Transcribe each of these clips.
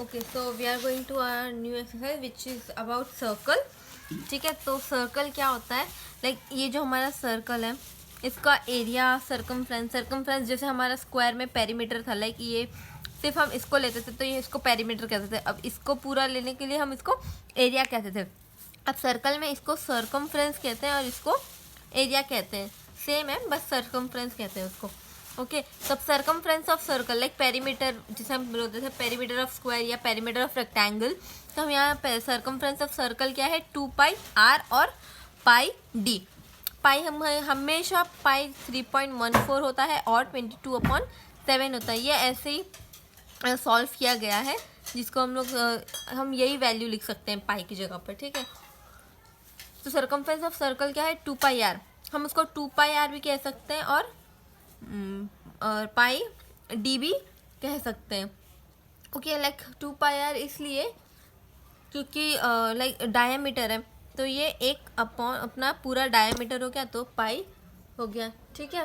Okay, so we are going to our new exercise which is about circle. ठीक है, तो circle क्या होता है? लाइक ये जो हमारा सर्कल है इसका एरिया सर्कमफ्रेंस जैसे हमारा स्क्वायर में पेरीमीटर था. लाइक ये सिर्फ हम इसको लेते थे तो ये इसको पेरीमीटर कहते थे. अब इसको पूरा लेने के लिए हम इसको एरिया कहते थे. अब सर्कल में इसको सर्कमफ्रेंस कहते हैं और इसको एरिया कहते हैं. सेम है, बस सर्कमफ्रेंस कहते हैं उसको. ओके, तब circumference of circle like perimeter जिसे हम बोलते थे पेरीमीटर ऑफ स्क्वायर या पेरीमीटर ऑफ रेक्टेंगल. तो हम यहाँ सर्कमफ्रेंस ऑफ सर्कल क्या है? 2πr और πd. पाई हम हमेशा पाई 3.14 होता है और 22/7 होता है. ये ऐसे ही सॉल्व किया गया है जिसको हम लोग हम यही वैल्यू लिख सकते हैं पाई की जगह पर. ठीक है, तो सर्कमफ्रेंस ऑफ सर्कल क्या है? 2πr. हम उसको 2πr भी कह सकते हैं और पाई डी भी कह सकते हैं. ओके, लाइक 2πr इसलिए क्योंकि लाइक डायमीटर है तो ये एक अपॉन अपना पूरा डायमीटर हो गया तो पाई हो गया. ठीक है,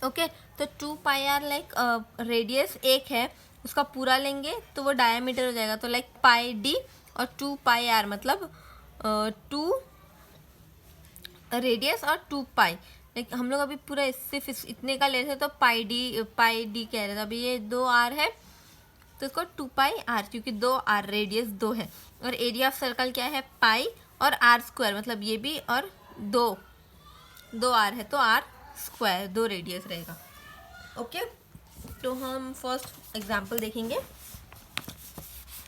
ओके, तो 2πr लाइक रेडियस एक है उसका पूरा लेंगे तो वो डायमीटर हो जाएगा. तो लाइक पाई डी और 2πr मतलब 2 रेडियस और 2π. लाइक हम लोग अभी पूरा सिर्फ इतने का ले रहे थे तो पाई डी कह रहे थे. अभी ये 2r है तो इसको 2πr क्योंकि 2r रेडियस 2 है. और एरिया ऑफ सर्कल क्या है? पाई और r स्क्वायर मतलब ये भी और 2r है तो r स्क्वायर 2 रेडियस रहेगा. ओके, तो हम फर्स्ट एग्जांपल देखेंगे.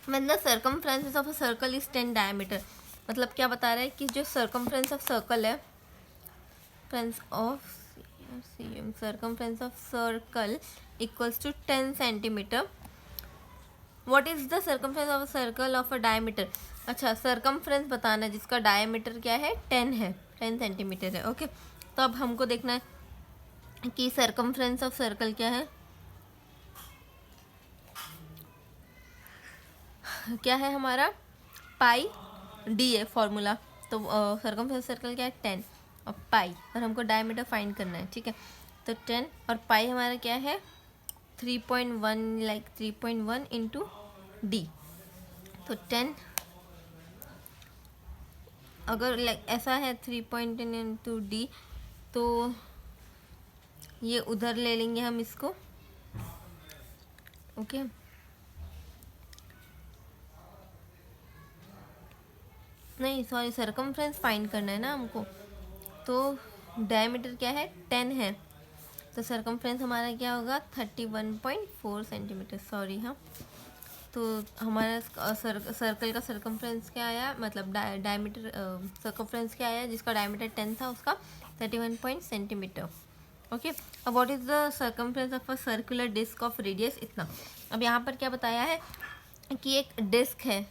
मतलब circumference of a circle is 10 diameter. मतलब क्या बता रहा है कि जो सर्कमफ्रेंस ऑफ सर्कल है circumference of circle equals to 10 centimeter. What is the circumference of a circle of a diameter? अच्छा, circumference बताना है जिसका डायमीटर क्या है? 10 है, 10 सेंटीमीटर है. ओके, तो अब हमको देखना है कि circumference of circle क्या है. क्या है हमारा? पाई डी है फॉर्मूला. तो सर्कमफ्रेंस सर्कल क्या है? 10 और पाई और हमको डायमीटर फाइंड करना है. ठीक है, तो 10 और पाई हमारा क्या है? 3.1 लाइक 3.1 इंटू डी. तो 10 अगर लाइक ऐसा है 3.10 इंटू डी तो ये उधर ले लेंगे हम इसको. ओके, नहीं सॉरी, सर्कमफ्रेंस फाइंड करना है ना हमको. तो डायमीटर क्या है? 10 है तो सर्कमफ्रेंस हमारा क्या होगा? 31.4 सेंटीमीटर. सॉरी, हाँ, तो हमारा सर्कल का सर्कमफ्रेंस क्या आया? मतलब डायमीटर सर्कमफ्रेंस क्या आया? जिसका डायमीटर 10 था उसका 31 सेंटीमीटर. ओके, अब what is the circumference of a circular disc of radius इतना. अब यहाँ पर क्या बताया है कि एक डिस्क है.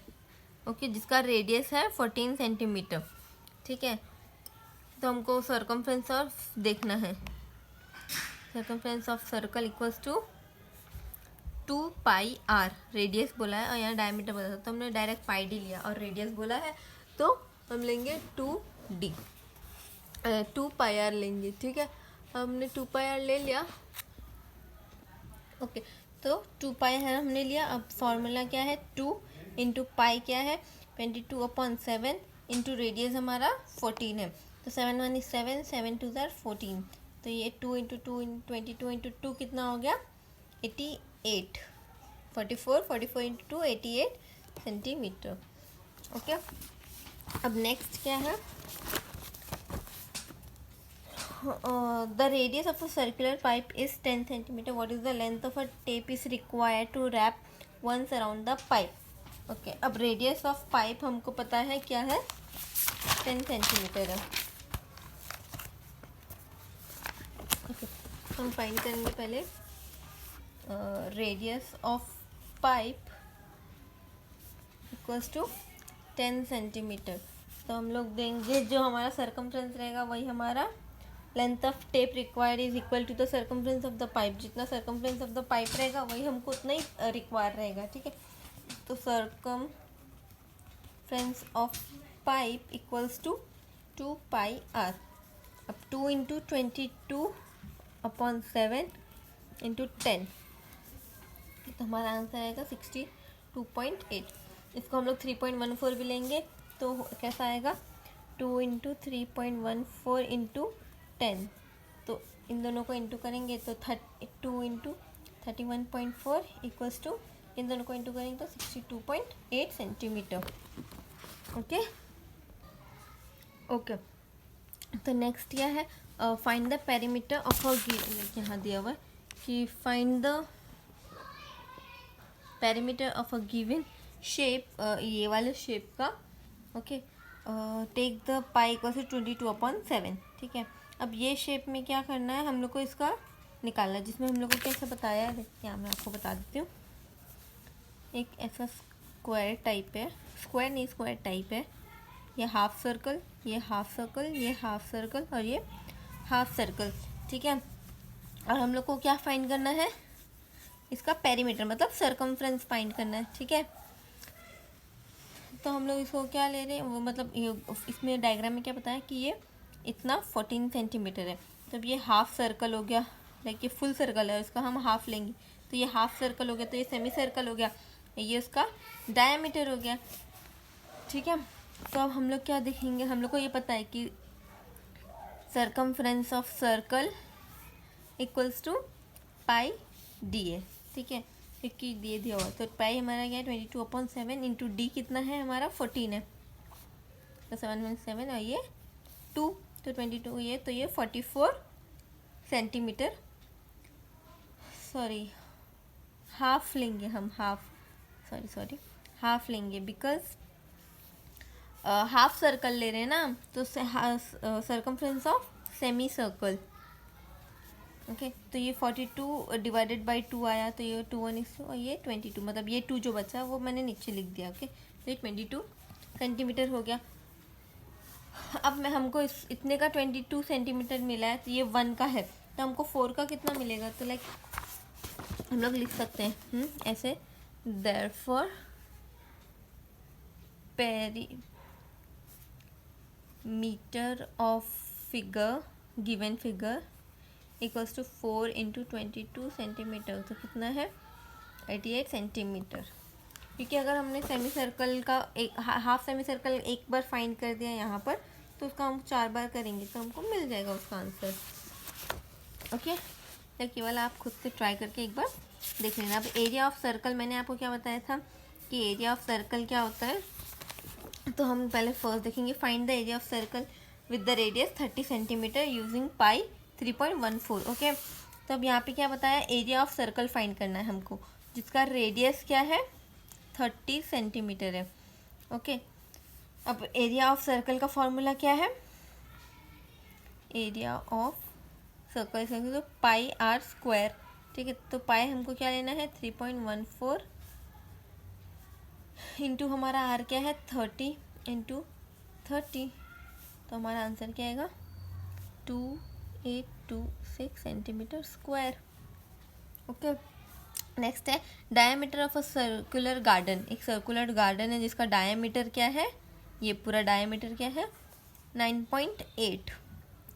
ओके, जिसका रेडियस है 14 सेंटीमीटर. ठीक है, तो हमको सर्कमफ्रेंस ऑफ देखना है. Circumference of circle equals to 2πr. Radius बोला है और यहाँ डायमीटर बोला था तो हमने डायरेक्ट पाई डी लिया और रेडियस बोला है तो हम लेंगे 2d 2πr लेंगे. ठीक है, हमने 2πr ले लिया. ओके, तो 2π है हमने लिया. अब फॉर्मूला क्या है? 2 इंटू पाई क्या है? 22/7 इंटू रेडियस हमारा 14 है. तो 7 1 is 7, 7 2 are 14. तो ये 2 इंटू 2 22 इंटू 2 कितना हो गया? 88. 44 इंटू 2 88 सेंटीमीटर. ओके, अब नेक्स्ट क्या है? The radius of a circular pipe is 10 centimeter. What is the length of a tape is required to wrap once around the pipe? Okay, अब radius of pipe हमको पता है क्या है? 10 centimetre है. ओके, हम फाइंड करेंगे पहले radius of pipe equals to 10 centimetre. तो हम लोग देंगे जो हमारा सर्कमफ्रेंस रहेगा वही हमारा length of tape required is equal to the circumference of the pipe. जितना सर्कमफ्रेंस ऑफ द पाइप रहेगा वही हमको उतना ही रिक्वायर रहेगा. ठीक है, तो circumference of pipe equals to 2πr. अब 2 इंटू 22/7 इंटू 10 तो हमारा आंसर आएगा 62.8। इसको हम लोग 3.14 भी लेंगे तो कैसा आएगा, 2 इंटू 3.14 इंटू 10, तो इन दोनों को इंटू करेंगे तो 2 इंटू 31.4 इक्वल्स टू, इन दोनों को इंटू करेंगे तो 62.8 सेंटीमीटर। ओके ओके, तो नेक्स्ट क्या है, find the perimeter of a given, यहाँ दिया हुआ है कि find the perimeter of a given shape, ये वाले शेप का। Okay, take the pi equal to 22/7। ठीक है, अब ये शेप में क्या करना है, हम लोग को इसका निकालना है, जिसमें हम लोग को कैसे बताया है, यहाँ मैं आपको बता देती हूँ। एक ऐसा स्क्वायर टाइप है, स्क्वायर नहीं स्क्वायर टाइप है, ये हाफ सर्कल, ये हाफ सर्कल, ये हाफ सर्कल और ये हाफ सर्कल। ठीक है, और हम लोग को क्या फाइंड करना है, इसका पेरीमीटर मतलब सर्कमफ्रेंस फाइंड करना है। ठीक है, तो हम लोग इसको क्या ले रहे हैं, वो मतलब इसमें डायग्राम में क्या बताया कि ये इतना 14 सेंटीमीटर है। तो अब ये हाफ सर्कल हो गया, लाइक ये फुल सर्कल है, इसका हम हाफ लेंगे तो ये हाफ सर्कल हो गया, तो ये सेमी सर्कल हो गया, ये उसका डायमीटर हो गया। ठीक है, तो अब हम लोग क्या देखेंगे, हम लोग को ये पता है कि circumference of circle equals to pi D है। ठीक है, क्योंकि ये दिया हुआ, तो पाई हमारा क्या है 22/7 इंटू डी कितना है हमारा 14 है, तो 7.7 और ये 2, तो 22 ये, तो ये 44 सेंटीमीटर, सॉरी हाफ लेंगे हम, सॉरी हाफ लेंगे, बिकॉज हाफ सर्कल ले रहे हैं ना, तो circumference of semi circle. Okay, तो ये 42 डिवाइडेड बाई 2 आया, तो ये 2 और ये 22, मतलब ये 2 जो बचा वो मैंने नीचे लिख दिया। ओके, तो ये 22 सेंटीमीटर हो गया। अब मैं हमको इतने का 22 सेंटीमीटर मिला है, तो ये 1 का है, तो हमको 4 का कितना मिलेगा, तो लाइक हम लोग लिख सकते हैं ऐसे, therefore perimeter of figure, given figure equals to 4 into 22 centimetre, तो कितना है 88 सेंटीमीटर। क्योंकि अगर हमने सेमी सर्कल का एक हाफ सेमी सर्कल एक बार फाइंड कर दिया यहाँ पर, तो उसका हम 4 बार करेंगे तो हमको मिल जाएगा उसका आंसर। ओके, तो केवल आप खुद से ट्राई करके एक बार देख लेना। अब एरिया ऑफ सर्कल मैंने आपको क्या बताया था कि एरिया ऑफ सर्कल क्या होता है, तो हम पहले फर्स्ट देखेंगे, find the area of circle with the radius 30 centimetre using pi 3.14। Okay, तो अब यहाँ पे क्या बताया, एरिया ऑफ सर्कल फाइंड करना है हमको, जिसका रेडियस क्या है 30 सेंटीमीटर है। ओके, अब एरिया ऑफ सर्कल का फॉर्मूला क्या है, एरिया ऑफ सर्कल तो पाई आर स्क्वायर। ठीक है, तो पाई हमको क्या लेना है 3.14 इंटू हमारा आर क्या है 30 इंटू 30, तो हमारा आंसर क्या आएगा 2826 सेंटीमीटर स्क्वायर। ओके, नेक्स्ट है diameter of a circular garden. एक सर्कुलर गार्डन है जिसका डायमीटर क्या है, ये पूरा डायमीटर क्या है 9.8।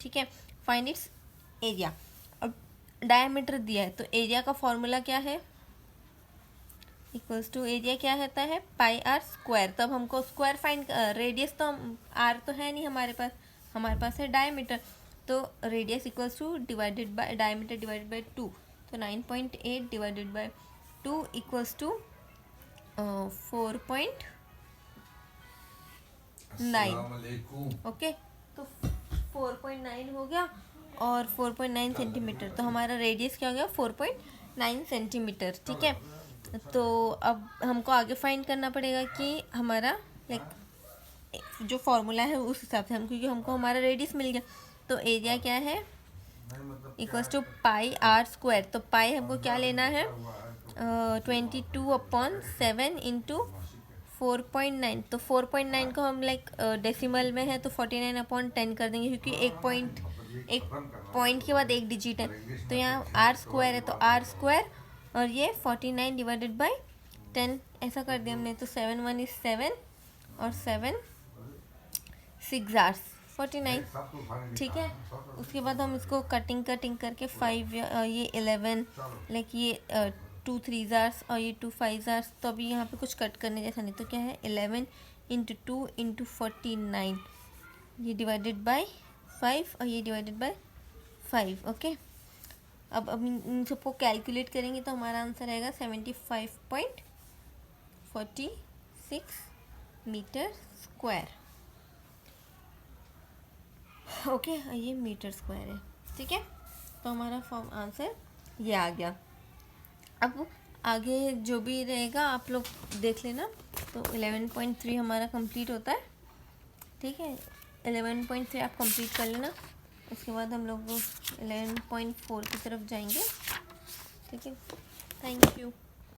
ठीक है, फाइंड इट्स एरिया। अब डायमीटर दिया है तो एरिया का फॉर्मूला क्या है, इक्वल्स टू एरिया क्या होता है पाई आर स्क्वायर। तब हमको स्क्वायर फाइंड, रेडियस तो आर तो है नहीं हमारे पास है डायमीटर, तो radius equals to divided by diameter divided by 2, तो 9.8 divided by 2 equals to 4.9। Okay, तो 4.9 हो गया और 4.9 सेंटीमीटर, तो हमारा रेडियस क्या हो गया 4.9 सेंटीमीटर। ठीक है, तो अब हमको आगे फाइंड करना पड़ेगा कि हमारा लाइक जो फॉर्मूला है उस हिसाब से हम, क्योंकि हमको हमारा रेडियस मिल गया, तो एरिया क्या है equals to pi R square. तो पाई हमको क्या लेना है 22/7 इंटू 4.9, तो 4.9 को हम लाइक डेसिमल में है तो 49/10 कर देंगे, क्योंकि एक पॉइंट के बाद एक डिजिट है, तो यहाँ आर स्क्वायर है तो आर स्क्वायर और ये 49 डिवाइडेड बाई 10 ऐसा कर दिया हमने, तो 7 1 is 7 और 7 6 आवर्स 49। ठीक है, उसके बाद हम इसको कटिंग करके 5 ये 11 लाइक ये 2 3s और ये 2 5s, तो अभी यहाँ पे कुछ कट करने जैसा नहीं, तो क्या है 11 इंटू 2 इंटू 49, ये डिवाइडेड बाय 5 और ये डिवाइडेड बाय 5। ओके, अब इन सबको कैलकुलेट करेंगे तो हमारा आंसर आएगा 75.46 मीटर स्क्वायर। ओके, ये मीटर स्क्वायर है, ठीक है। तो हमारा फॉर्म आंसर ये आ गया। अब आगे जो भी रहेगा आप लोग देख लेना। तो 11.3 हमारा कंप्लीट होता है, ठीक है। 11.3 आप कंप्लीट कर लेना, उसके बाद हम लोग 11.4 की तरफ जाएंगे, ठीक है। Thank you.